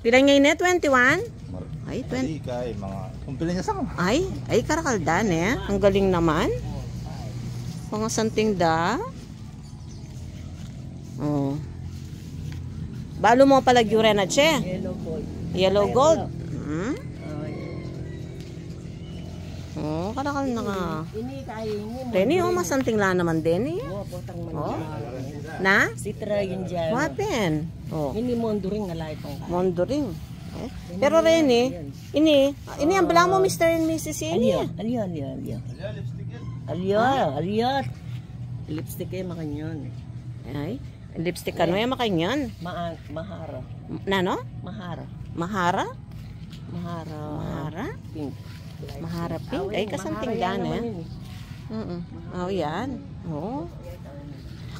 Pila ngayon eh? 21? Ay, 20. Kay mga kumpila niya sa Ay, karakaldan eh. Ang galing naman. Mga santing da. Oh. Balo mo pala gyure na che. Yellow gold. Yellow gold. Oh, karakal na ka. Ini kay ini mo. Reni, oh, masanting la naman din eh. Potang man. Oh. Na? Sitra yun dyan. Wapen. Oh. Ini mondoring alay tong ka. Mondoring. Eh? Pero Reni, ini ang bala mo Mr. and Mrs. ini. Alyo. Lipstick kayo makanyon. Ay, lipstick ka no yung makanyan. Mahara. Nano? Mahara. Mahara? Pink. Mahara pink. Ay, kasanting dan eh. Oh, yan. Oh.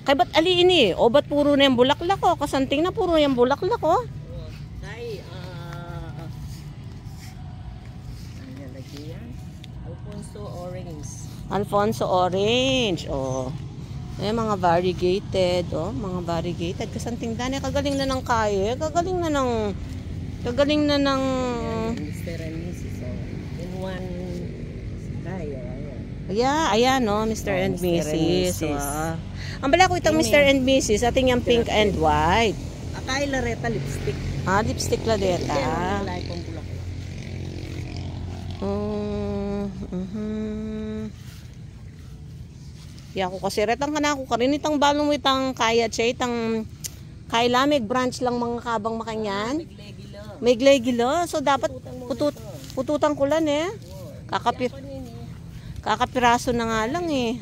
Kay ba't ali ini? O ba't puro na yung bulaklak ko? Kasanting na puro yung bulaklak ko. Kay, ano lagi yan? Alfonso Orange. Oh. Eh, mga variegated. Oh, mga variegated. Kasanting dan eh. Kagaling na ng kaya. Kagaling na ng Mr. and Mrs. In one kaya. Yeah, ayan no, Mr. and Mr. and Mrs. Mrs. Wow. Ang bala ko itong Mr. and Mrs. Ating yung pink and white. Akay lareta lipstick. Lipstick la deta. Alay kong bulaklak. Ya ko kasi retang kana ko karin itang balong itang kaya che itang kay lamig branch lang mga kabang makanyan. May gila. So dapat pututan ko lang eh. Kakapiraso na nga lang eh.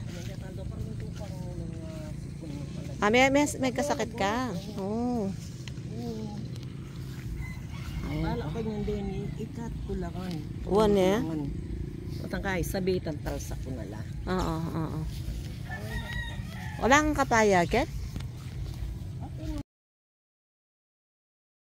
May kasakit ka. Oh. Wala ko yung din ikat ko lang. Uwan eh. Utang kay sabitan talsa ko na la. Oo. Wala kang kapayaget?